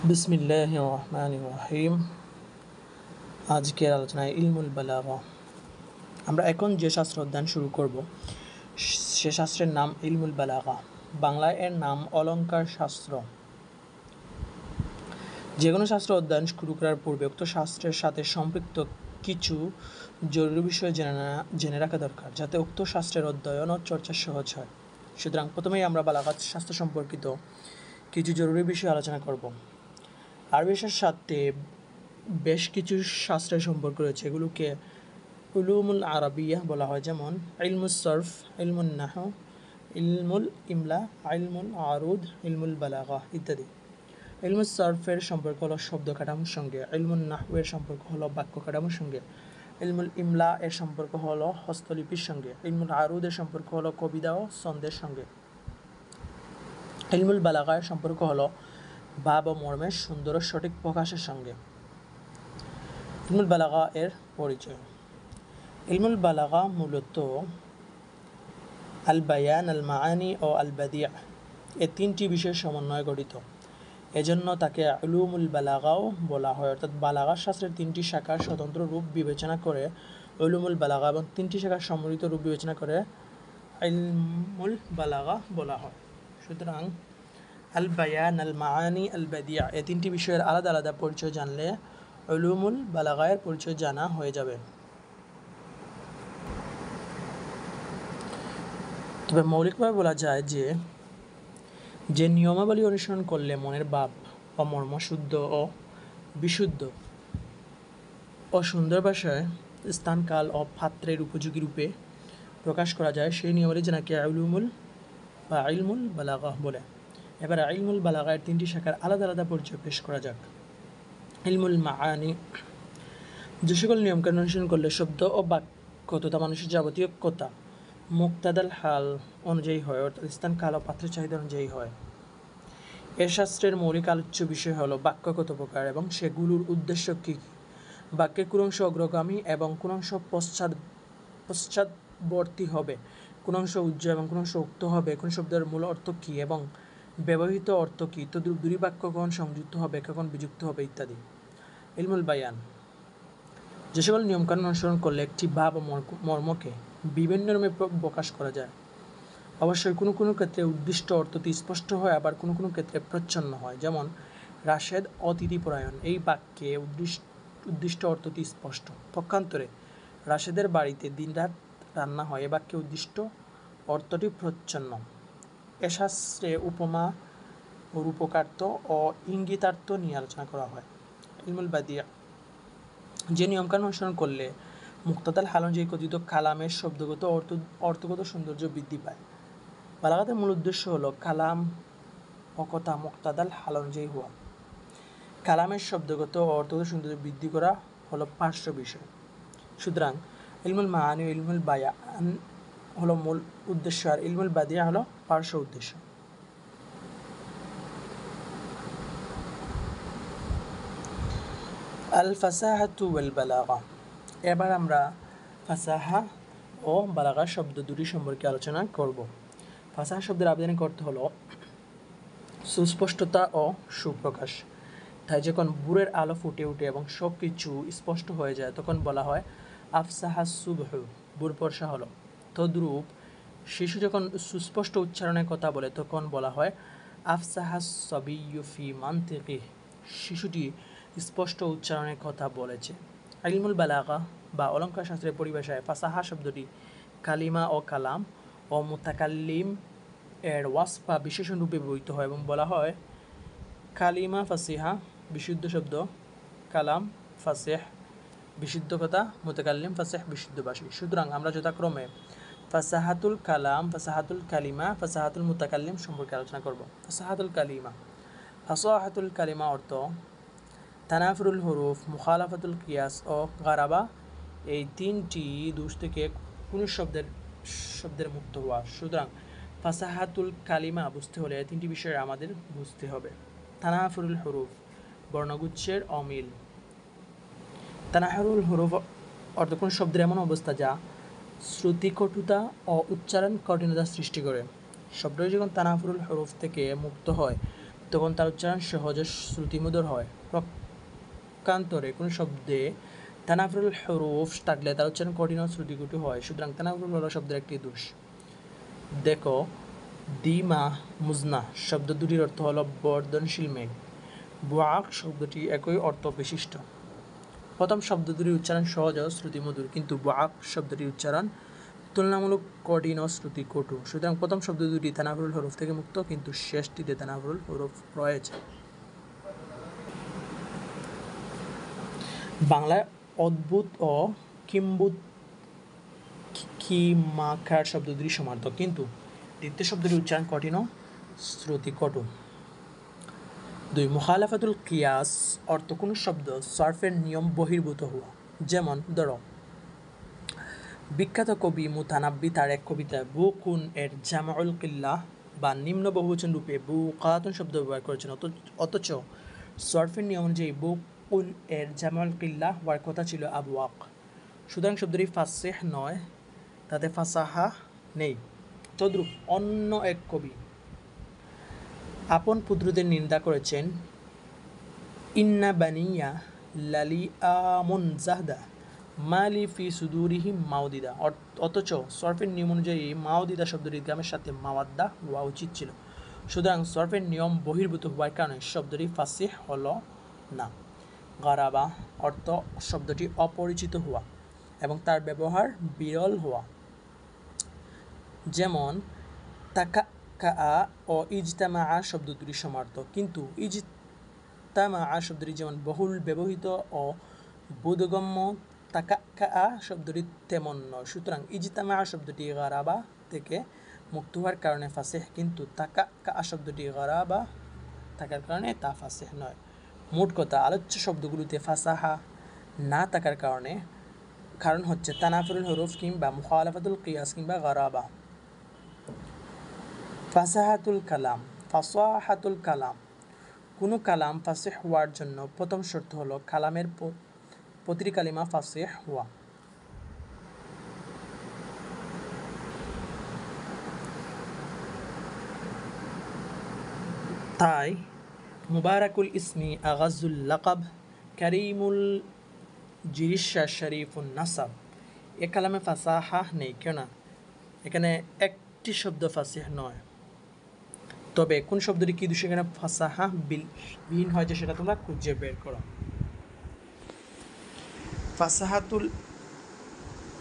বিসমিল্লাহির রহমানির রহিম। আজকের আলোচনায় ইলমুল বালাগা। আমরা এখন যে শাস্ত্র অধ্যয়ন শুরু করব সে শাস্ত্রের নাম ইলমুল বালাগা। বাংলায় এর নাম অলঙ্কার শাস্ত্র। যে কোনো শাস্ত্র অধ্যয়ন শুরু করার পূর্বে উক্ত শাস্ত্রের সাথে সম্পৃক্ত কিছু জরুরি বিষয় জেনে রাখা দরকার, যাতে উক্ত শাস্ত্রের অধ্যয়ন ও চর্চা সহজ হয়। সুতরাং প্রথমেই আমরা বালাগাত শাস্ত্র সম্পর্কিত কিছু জরুরি বিষয় আলোচনা করব। আরবি ভাষার সাথে বেশ কিছু শাস্ত্রের সম্পর্ক রয়েছে, এগুলোকে উলুমুল আরাবিয়া বলা হয়, যেমন ইলমুস সরফ, ইলমুন নাহু, ইলমুল ইমলা, ইলমুল আরুদ, ইলমুল বালাগা ইত্যাদি। ইলমুস সরফের সম্পর্ক হলো শব্দ কাঠামোর সঙ্গে, ইলমুল নাহু এর সম্পর্ক হলো বাক্য কাঠামোর সঙ্গে, ইলমুল ইমলা এর সম্পর্ক হলো হস্তলিপির সঙ্গে, ইলমুল আরুদ এর সম্পর্ক হলো কবিতা ও ছন্দের সঙ্গে, ইলমুল বালাগা এর সম্পর্ক হলো ভাব ও মর্মের সুন্দর ও সঠিক প্রকাশের সঙ্গে। ইলমুল বালাগা এর পরিচয়। ইলমুল বালাগা মূলত আল বায়ান, আল মাআনি ও আল বাদিয়া এ তিনটি বিষয়ের সমন্বয়ে গঠিত। এজন্য তাকে উলুমুল বালাগাও বলা হয়, অর্থাৎ বালাগা শাস্ত্রের তিনটি শাখার স্বতন্ত্র রূপ বিবেচনা করে উলুমুল বালাগা এবং তিনটি শাখার সম্মিলিত রূপ বিবেচনা করে ইলমুল বালাগা বলা হয়। সুতরাং আল বায়ান, আল মাআনি, আল বাদিয়া এই তিনটি বিষয়ের আলাদা আলাদা পরিচয় জানলে উলুমুল বালাগায়ের পরিচয় জানা হয়ে যাবে। তবে মৌলিকভাবে বলা যায় যে নিয়মাবলী অনুসরণ করলে মনের ভাব ও মর্ম শুদ্ধ ও বিশুদ্ধ ও সুন্দর ভাষায় স্থান, কাল ও পাত্রের উপযোগী রূপে প্রকাশ করা যায়, সেই নিয়মাবলী যেনাকে উলুমুল বা ইলমুল বালাগা বলে। এবার ইলমুল বালাগায়ের তিনটি শাখার আলাদা আলাদা পরিচয় পেশ করা যাক। ইলমুল মাআনি, যে সকল নিয়মকানুন অনুসরণ করলে শব্দ ও বাক্য তথা মানুষের যাবতীয় কথা মুক্তাদাল হাল অনুযায়ী হয়, অর্থাৎ স্থান, কাল ও পাত্রের চাহিদা অনুযায়ী হয়। এ শাস্ত্রের মৌলিক আলোচ্য বিষয় হলো বাক্য কত প্রকার এবং সেগুলোর উদ্দেশ্য কী কী, বাক্যের কোন অংশ অগ্রগামী এবং কোন অংশ পশ্চাৎবর্তী হবে, কোন অংশ উজ্জ্ব এবং কোন অংশ উক্ত হবে, কোন শব্দের মূল অর্থ কী এবং ব্যবহৃত অর্থ কী, তদ্রূপ দুই বাক্য কখন সংযুক্ত হবে, কখন বিযুক্ত হবে ইত্যাদি। ইলমুল বায়ান, যে সকল নিয়মকানুন অনুসরণ করলে একটি ভাব ও মর্মকে বিভিন্ন রূপে প্রকাশ করা যায়। অবশ্যই কোনো কোনো ক্ষেত্রে উদ্দিষ্ট অর্থটি স্পষ্ট হয়, আবার কোনো কোনো ক্ষেত্রে প্রচ্ছন্ন হয়। যেমন রাশেদ অতিথিপরায়ণ এই বাক্যে উদ্দিষ্ট অর্থটি স্পষ্ট। পক্ষান্তরে রাশেদের বাড়িতে দিনরাত রান্না হয় এ বাক্যে উদ্দিষ্ট অর্থটি প্রচ্ছন্ন। এ শাস্ত্রে উপমা ও রূপকার্থ ও ইঙ্গিতার্থ নিয়ে আলোচনা করা হয়। ইলমুল বাদিয়া, যে নিয়মকানুন অনুসরণ করলে মুক্তাদাল হাল অনুযায়ী কথিত কালামের শব্দগত অর্থগত সৌন্দর্য বৃদ্ধি পায়। বালাগাতের মূল উদ্দেশ্য হলো কালাম ও কথা মুক্তাদাল হাল অনুযায়ী হওয়া। কালামের শব্দগত ও অর্থগত সৌন্দর্য বৃদ্ধি করা হলো পার্শ্ব বিষয়। সুতরাং ইলমুল মাআনি ও ইলমুল বায়ান হলো মূল উদ্দেশ্য, আর ইলমুল বাদিয়া হলো পার্শ্ব উদ্দেশ্য। আল ফাসাহাতু ওয়াল বালাগা। এবার আমরা ফাসাহা ও বালাগা শব্দ দুটি সম্পর্কে আলোচনা করব। ফাসাহা শব্দের আবেদনিক অর্থ হলো সুস্পষ্টতা ও সুপ্রকাশ। তাই যখন ভোরের আলো ফুটে ওঠে এবং সব কিছু স্পষ্ট হয়ে যায় তখন বলা হয় আফসাহা সুবহ, ভোর বর্ষা হলো। তদ্রূপ শিশু যখন সুস্পষ্ট উচ্চারণের কথা বলে তখন বলা হয় আফসাহা সাবিয়্যু ফি মানতিকিহি, শিশুটি স্পষ্ট উচ্চারণের কথা বলেছে। ইলমুল বালাগা বা অলঙ্কার শাস্ত্রের পরিভাষায় ফাসাহা শব্দটি কালিমা ও কালাম ও মুতাকাল্লিম এর ওয়াসফ বা বিশেষণ রূপে ব্যবহৃত হয় এবং বলা হয় কালিমা ফাসিহা বিশুদ্ধ শব্দ, কালাম ফাসিহ বিশুদ্ধ কথা, মুতাকাল্লিম ফাসিহ বিশুদ্ধ ভাষী। সুতরাং আমরা যথাক্রমে ফাসাহাতুল কালাম, ফাসাহাতুল কালিমা, ফাসাহাতুল মুতাকাল্লিম সম্পর্কে আলোচনা করব। ফাসাহাতুল কালিমা, ফাসাহাতুল কালিমা অর্থ তানাফুরুল হুরুফ, মুখালাফাতুল কিয়াস ও গারাবা এই তিনটি দোষ থেকে কোনো শব্দের মুক্ত হওয়া। সুতরাং ফাসাহাতুল কালিমা বুঝতে হলে তিনটি বিষয় আমাদের বুঝতে হবে। তানাফুরুল হুরুফ, বর্ণগুচ্ছের অমিল। তানাফুরুল হুরুফ অর্থ কোন শব্দের এমন অবস্থা যা শ্রুতিকটুতা ও উচ্চারণ কঠিনতা সৃষ্টি করে। শব্দটি যখন তানাফুরুল হুরুফ থেকে মুক্ত হয় তখন তার উচ্চারণ সহজ ও শ্রুতিমধুর হয়। পক্ষান্তরে কোনো শব্দে তানাফরুল হরুফ থাকলে তার উচ্চারণ কঠিন ও শ্রুতিকটু হয়। সুতরাং তানাফরুল হলো শব্দের একটি দোষ। দেখো, দিমা মুজনা শব্দ দুটির অর্থ হলো বর্ধনশীল মেঘ। বুয়াক শব্দটি একই অর্থ বিশিষ্ট। প্রথম শব্দ দুটির উচ্চারণ সহজ ও শ্রুতিমধুর, কিন্তু বুয়াক শব্দটির উচ্চারণ তুলনামূলক কঠিন ও শ্রুতিকটু। সুতরাং প্রথম শব্দ দুটি তানাফরুল হরফ থেকে মুক্ত, কিন্তু শেষটিতে তানাফরুল হরফ রয়েছে। বাংলায় অদ্ভুত ও কিমাকার শব্দ দুটি সমার্থক, কিন্তু দ্বিতীয় শব্দটির উচ্চারণ কঠিন ও শ্রুতিকটু। 2. মুখালাফাতুল কিয়াস অর্থ কোনো শব্দ সরফের নিয়ম বহির্ভূত হওয়া। যেমন ধরো, বিখ্যাত কবি মুতানাব্বি তার এক কবিতায় বুকুন এর জামাউল কিল্লাহ বা নিম্ন বহুবচন রূপে বুকাতুন শব্দ ব্যবহার করেছেন, অথচ সরফের নিয়ম অনুযায়ী বুকুন এর জামাউল কিল্লাহ হওয়ার কথা ছিল আবওয়াক। সুতরাং শব্দটি ফাসিহ নয়, তাতে ফাসাহা নেই। তদ্রূপ অন্য এক কবি আপন পুত্রদের নিন্দা করেছেন, ইন্না বানিয়া লালি আমুন জাহদা মালি ফি সুদুরিহিম মাউদিদা। অথচ সরফের নিয়ম অনুযায়ী মাউদিদা শব্দটির গ্রামের সাথে মাওয়াদ্দা হওয়া উচিত ছিল। সুতরাং সরফের নিয়ম বহির্ভূত হওয়ার কারণে শব্দটি ফাসিহ হলো না। গারাবা অর্থ শব্দটি অপরিচিত হওয়া এবং তার ব্যবহার বিরল হওয়া। যেমন তাকা ও ইজতামা শব্দ দুটি সমার্থক, কিন্তু ইজতামা শব্দটি যেমন বহুল ব্যবহৃত ও বোধগম্য, তাকা শব্দটি তেমন নয়। সুতরাং ইজতামা শব্দটি গারাবা থেকে মুক্ত হওয়ার কারণে ফাসিহ, কিন্তু তাকা শব্দটি গারাবা থাকার কারণে তা ফাসিহ নয়। মোট কথা, আলোচ্য শব্দগুলোতে ফাসাহা না থাকার কারণ হচ্ছে তানাফুরুল হরুফ কিংবা মুখালাফাতুল কিয়াস কিংবা গারাবা। ফাসাহাতুল কালাম কোনো কালাম ফাসিহ হওয়ার জন্য প্রথম শর্ত হলো কালামের প্রতিটি কালিমা ফাসিহ হওয়া। তাই মুবারাকুল ইসমি আগাজুল লাকাব কারিমুল জিরিশা শরীফুন নাসাব এ কালামে ফাসাহা নেই, কেননা এখানে একটি শব্দ ফাসিহ নয়। তবে কোন শব্দটি কি দোষে এখানে ফাসাহা বিহীন হয়েছে সেটা তোমরা খুঁজে বের করো। ফাসাহাতুল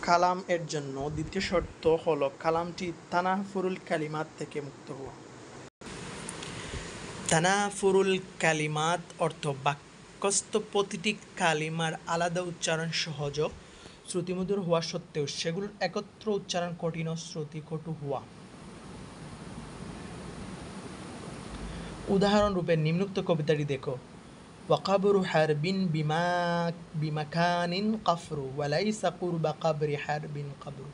কালাম এর জন্য দ্বিতীয় শর্ত হলো কালামটি তানাফুরুল কালিমাত থেকে মুক্ত হওয়া। তানাফুরুল কালিমাত অর্থ বাক্যস্থ প্রতিটি কালিমার আলাদা উচ্চারণ সহজ ও শ্রুতিমধুর হওয়া সত্ত্বেও সেগুলোর একত্র উচ্চারণ কঠিন ও শ্রুতিকটু হওয়া। উদাহরণ রূপে নিম্নোক্ত কবিতাটি দেখো, ওয়াকাবরু হারবিন বিমাকানিন কাফরু ওয়ালাইসা কুরবা কাবরি হারবিন কাবরু।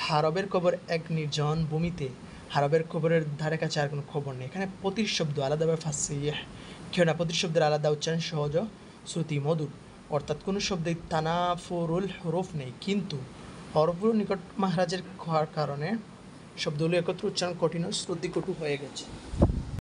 হারবের কবর এক নির্জন ভূমিতে, হারবের কবরের ধারে কাছে আর কোনো খবর নেই। এখানে প্রতিটি শব্দ আলাদাভাবে ফাসিহ, কেননা প্রতিটি শব্দের আলাদা উচ্চারণ সহজ ও শ্রুতি মধুর। অর্থাৎ কোনো শব্দে তানাফুরুল হরফ নেই, কিন্তু হরফগুলো নিকট মাহরাজের হওয়ার কারণে শব্দগুলো একত্র উচ্চারণ কঠিন ও শ্রুতিকটু হয়ে গেছে।